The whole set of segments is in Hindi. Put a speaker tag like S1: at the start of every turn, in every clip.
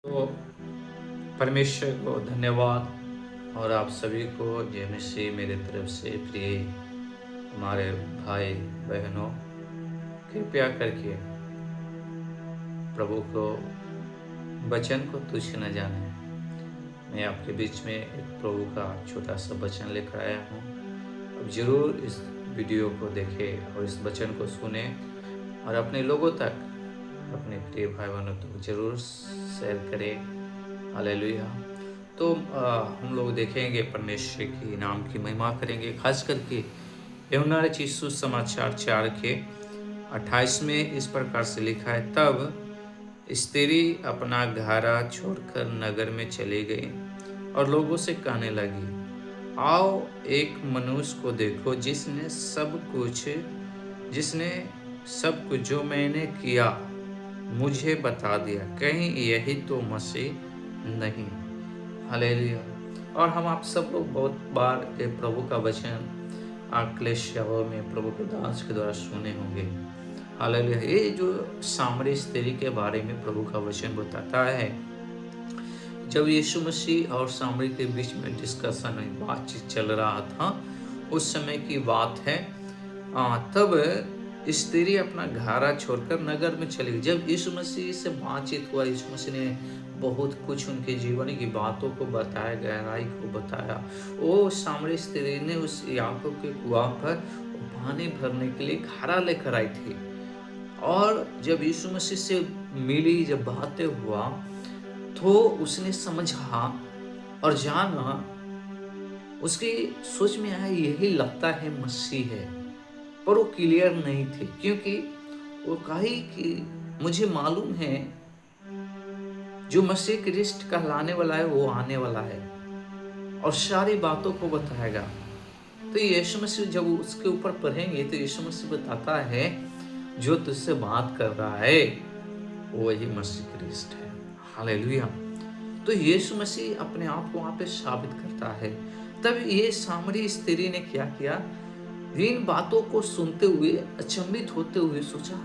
S1: तो परमेश्वर को धन्यवाद और आप सभी को जय मसीह मेरे तरफ से प्रिय हमारे भाई बहनों, कृपया करके प्रभु को वचन को तुच्छ न जाने। मैं आपके बीच में एक प्रभु का छोटा सा वचन लेकर आया हूँ। अब जरूर इस वीडियो को देखें और इस वचन को सुने और अपने लोगों तक, अपने प्रिय भाई बहनों तक जरूर शेयर करें। हालेलुया। तो हम लोग देखेंगे, परमेश्वर की नाम की महिमा करेंगे, खास करके यूहन्ना रचित सुसमाचार 4 के 28 में इस प्रकार से लिखा है, तब स्त्री अपना घारा छोड़कर नगर में चली गई और लोगों से कहने लगी, आओ एक मनुष्य को देखो जिसने सब कुछ जो मैंने किया मुझे बता दिया, कहीं यही तो मसीह नहीं। हालेलुया। और हम आप सब लोग बहुत बार ये प्रभु का वचन क्लेश में प्रभु के दास के द्वारा सुने होंगे। हालेलुया। ये जो सामरी स्त्री के बारे में प्रभु का वचन बताता है, जब यीशु मसीह और सामरी के बीच में डिस्कशन में बातचीत चल रहा था, उस समय की बात है। तब स्त्री अपना घारा छोड़कर नगर में चली गई। जब यीशु मसीह से बातचीत हुआ, यीशु मसीह ने बहुत कुछ उनके जीवन की बातों को बताया, गहराई को बताया। वो सामरी स्त्री ने उस याकूब के कुआं पर पानी भरने के लिए घारा लेकर आई थी। और जब यीशु मसीह से मिली, जब बातें हुआ, तो उसने समझा और जाना, उसकी सोच में आया यही लगता है मसीह है, पर वो क्लियर नहीं थे, क्योंकि वो कही कि मुझे मालूम है जो मसीह क्रिस्ट कहलाने वाला है वो आने वाला है और सारी बातों को बताएगा। तो यीशु मसीह जब उसके ऊपर पढ़ेंगे तो यीशु मसीह बताता है, जो तुझसे बात कर रहा है वो वही मसीह क्रिस्ट है। हालेलुया। तो यीशु मसीह अपने आप को वहां पे साबित करता है। तब ये सामरी स्त्री ने क्या किया, इन बातों को सुनते हुए अचंभित होते हुए सोचा,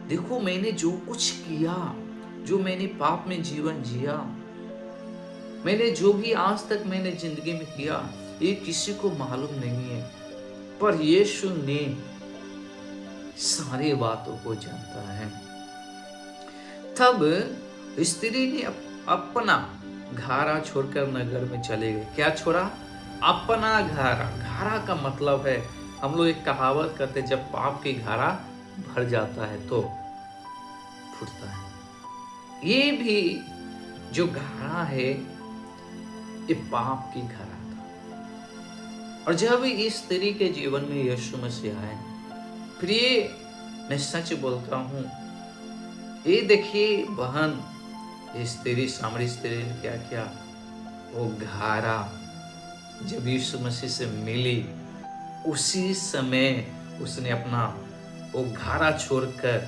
S1: देखो मैंने जो कुछ किया, जो मैंने पाप में जीवन जिया, मैंने जो भी आज तक मैंने जिंदगी में किया, ये किसी को मालूम नहीं है, पर यीशु ने सारी बातों को जानता है। तब स्त्री ने अपना घारा छोड़कर नगर में चले गए। क्या छोड़ा? अपना घारा। घारा का मतलब है, हम लोग एक कहावत करते, जब पाप की घारा भर जाता है तो फूटता है। ये भी जो घारा है ये पाप की घारा था। और जब इस स्त्री के जीवन में यीशु मसीह आए, प्रिय मैं सच बोलता हूं, ये देखिए बहन, स्त्री, सामरी स्त्री ने क्या किया, वो घारा जब यीशु मसीह से मिली, उसी समय उसने अपना वो घारा छोड़कर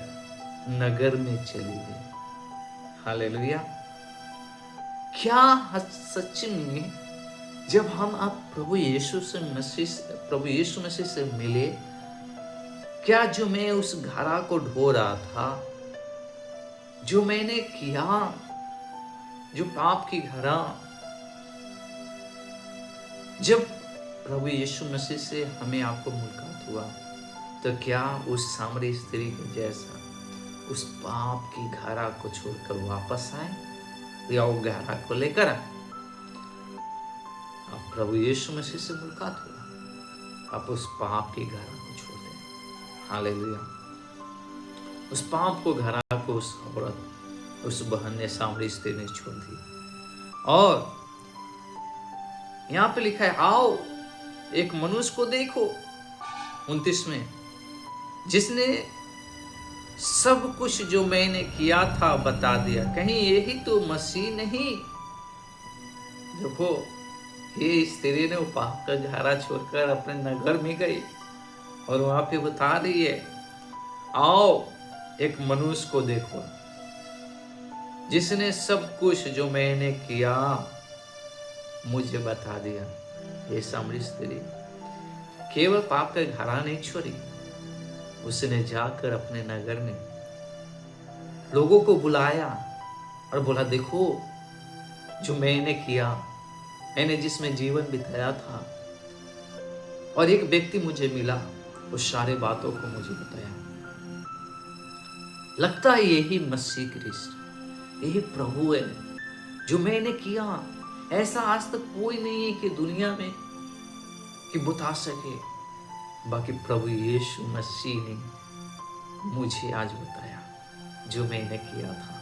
S1: नगर में चली गई। हालेलुया। क्या सच में जब हम आप प्रभु यीशु मसीह से मिले, क्या जो मैं उस घारा को ढो रहा था, जो मैंने किया, जो पाप की घारा, जब प्रभु यीशु मसीह से हमें आपको मुलाकात हुआ, तो क्या उस सामरी स्त्री के जैसा उस पाप की घारा को छोड़कर वापस आए, या वो घारा को लेकर आए? आप प्रभु यीशु मसीह से मुलाकात हुआ, आप उस पाप की घारा को छोड़ दें। हालेलुया। उस पाप को, घारा को उस औरत, उस बहन ने, सामरी स्त्री ने छोड़ दी। और यहां पे लिखा है, आओ एक मनुष्य को देखो, 29 में, जिसने सब कुछ जो मैंने किया था बता दिया, कहीं यही तो मसीह नहीं? देखो, ये स्त्री ने वो पाप का घारा छोड़कर अपने नगर में गई और वहां पे बता रही है, आओ एक मनुष्य को देखो जिसने सब कुछ जो मैंने किया मुझे बता दिया। ये सामरी स्त्री केवल पाप का घारा नहीं छोड़ी, उसने जाकर अपने नगर में लोगों को बुलाया और बोला, देखो जो मैंने किया, मैंने जिसमें जीवन बिताया था, और एक व्यक्ति मुझे मिला, उस सारे बातों को मुझे बताया। लगता है यही मसीह क्रिस्ट, यही प्रभु है जो मैंने किया। ऐसा आज तक कोई नहीं है कि दुनिया में कि बता सके, बाकी प्रभु यीशु मसीह ने मुझे आज बताया जो मैंने किया था।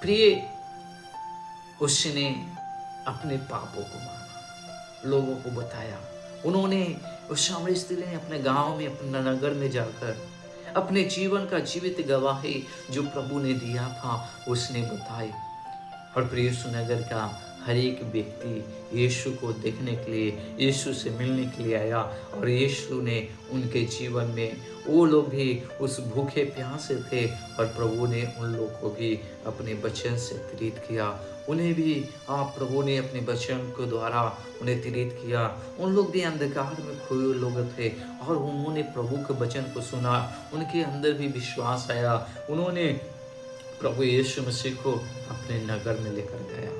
S1: प्रिय, उसने अपने पापों को माना, लोगों को बताया। उन्होंने, उस सामरी स्त्री ने अपने गांव में, अपने नगर में जाकर अपने जीवन का जीवित गवाही जो प्रभु ने दिया था उसने बताई। और प्रिय, यीशु नगर का हर एक व्यक्ति यीशु को देखने के लिए, यीशु से मिलने के लिए आया। और यीशु ने उनके जीवन में, वो लोग भी उस भूखे प्यासे थे, और प्रभु ने उन लोगों को भी अपने वचन से प्रेरित किया। उन्हें भी आप प्रभु ने अपने वचन के द्वारा उन्हें प्रेरित किया। उन लोग भी अंधकार में खोए हुए लोग थे, और उन्होंने प्रभु के वचन को सुना, उनके अंदर भी विश्वास आया। उन्होंने प्रभु यीशु मसीह को अपने नगर में लेकर गया।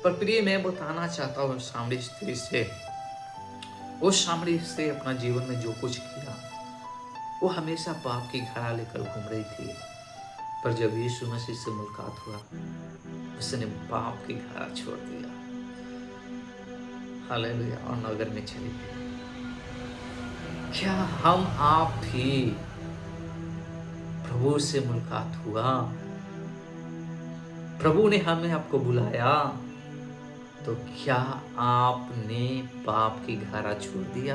S1: पर प्रिय, मैं बताना चाहता हूँ सामरी स्त्री से, उस सामरी स्त्री अपना जीवन में जो कुछ किया, वो हमेशा पाप की घड़ा लेकर घूम रही थी। पर जब यीशु मसीह से मुलाकात हुआ, उसने पाप की घड़ा छोड़ दिया, हालेलुया, और नगर में चली गई। क्या हम आप भी प्रभु से मुलाकात हुआ, प्रभु ने हमें आपको बुलाया, तो क्या आपने पाप की घड़ा छोड़ दिया?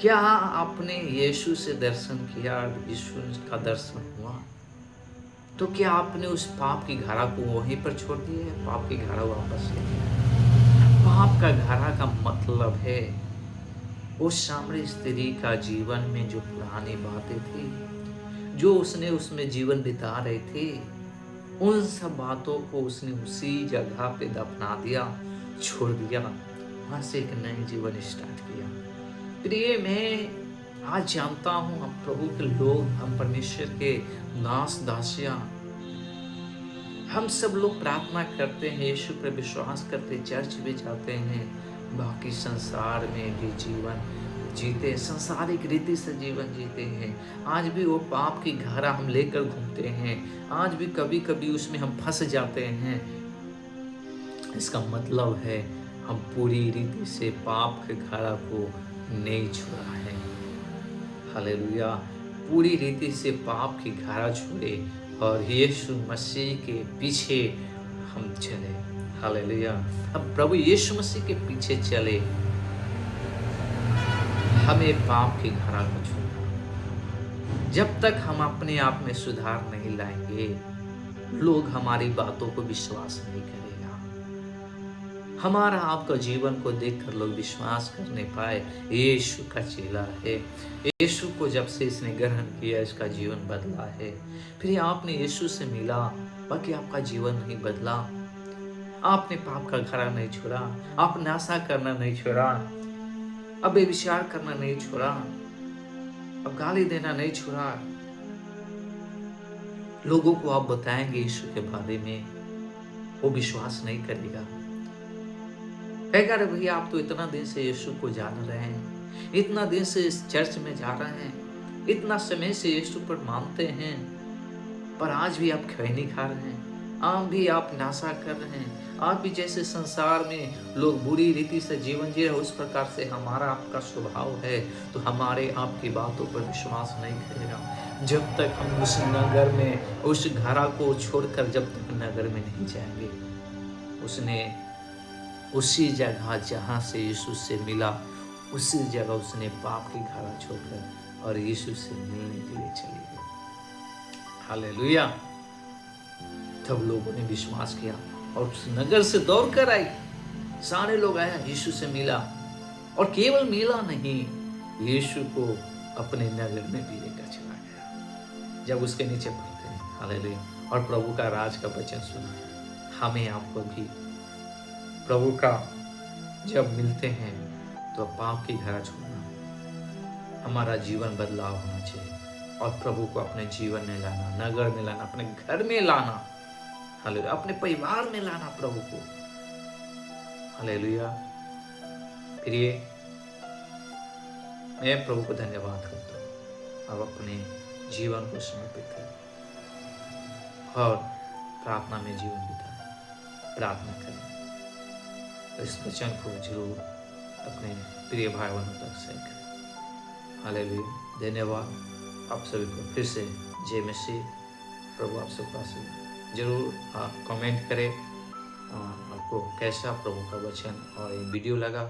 S1: क्या आपने यीशु से दर्शन किया, यीशु का दर्शन हुआ, तो क्या आपने उस पाप की घड़ा को वहीं पर छोड़ दिया? पाप की घड़ा वापस ले लिया? पाप का घड़ा का मतलब है उस सामरी स्त्री का जीवन में जो पुरानी बातें थी, जो उसने उसमें जीवन बिता रहे थे, उन सब बातों को उसने उसी जगह पे दफना दिया, छोड़ दिया, वहां से एक नई जीवन स्टार्ट किया। प्रिय, मैं आज जानता हूं हम प्रभु के लोग, हम परमेश्वर के दास दासियां, हम सब लोग प्रार्थना करते हैं, यीशु पर विश्वास करते, चर्च भी जाते हैं, बाकी संसार में भी जीवन जीते, संसारिक रीति से जीवन जीते हैं। आज भी वो पाप की घड़ा हम लेकर घूमते हैं, आज भी कभी कभी उसमें हम फंस जाते हैं। इसका मतलब है हम पूरी रीति से पाप के घड़ा को नहीं छोड़ा है। हालेलुया, पूरी रीति से पाप की घड़ा छोड़े और यीशु मसीह के पीछे हम चले। हालेलुया, अब प्रभु यीशु मसीह के पीछे चले, हमें पाप की घड़ा को छोड़ना। जब तक हम अपने आप में सुधार नहीं लाएंगे, लोग हमारी बातों को विश्वास नहीं करेगा। हमारा आपका जीवन को देखकर लोग विश्वास कर नहीं पाए यीशु का चेला है। यीशु को जब से इसने ग्रहण किया, इसका जीवन बदला है। फिर आपने यीशु से मिला, बाकी आपका जीवन नहीं बदला। आपने पाप का घड़ा नहीं छोड़ा, आप नशा करना नहीं छोड़ा, अब व्यभिचार करना नहीं छोड़ा, अब गाली देना नहीं छोड़ा। लोगों को आप बताएंगे यीशु के बारे में, वो विश्वास नहीं करेगा। कहेगा, अरे भैया आप तो इतना दिन से यीशु को जान रहे हैं, इतना दिन से इस चर्च में जा रहे हैं, इतना समय से यीशु पर मानते हैं, पर आज भी आप खैनी खा रहे हैं, आज भी आप नशा कर रहे हैं, आज भी जैसे संसार में लोग बुरी रीति से जीवन जी रहे उस प्रकार से हमारा आपका स्वभाव है, तो हमारे आपकी बातों पर विश्वास नहीं करेगा। जब तक हम उस नगर में, उस घड़ा को छोड़कर जब तक नगर में नहीं जाएंगे। उसने उसी जगह जहाँ से यीशु से मिला, उसी जगह उसने पाप की घड़ा छोड़कर और यीशु से मिलने के लिए चली गई। हालेलुया, तब लोगों ने विश्वास किया और उस नगर से दौड़ कर आई, सारे लोग आया, यीशु से मिला, और केवल मिला नहीं, यीशु को अपने नगर में भी लेकर चला गया। जब उसके नीचे पड़ते हैं, हालेलुया, और प्रभु का राज का वचन सुना, हमें आपको भी प्रभु का जब मिलते हैं तो पाप की घड़ा छोड़ना, हमारा जीवन बदलाव होना चाहिए। और प्रभु को अपने जीवन में लाना, नगर में लाना, अपने घर में लाना, हालेलुया, अपने परिवार में लाना प्रभु को, हालेलुया। प्रिय, मैं प्रभु को धन्यवाद करता हूँ। अब अपने जीवन को समर्पित करें और प्रार्थना में जीवन बिताएं, प्रार्थना करें। इस वचन को जरूर अपने प्रिय भाई बहनों तक शेयर करें। हालेलुया, धन्यवाद आप सभी को फिर से। जय मसीह। प्रभु आप सबका आशीर्वाद। जरूर आप कमेंट करें आपको कैसा प्रभु का वचन और ये वीडियो लगा।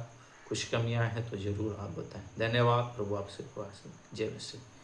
S1: कुछ कमियां हैं तो जरूर आप बताएं। धन्यवाद। प्रभु आप सबको आशीर्वाद। जय मसीह।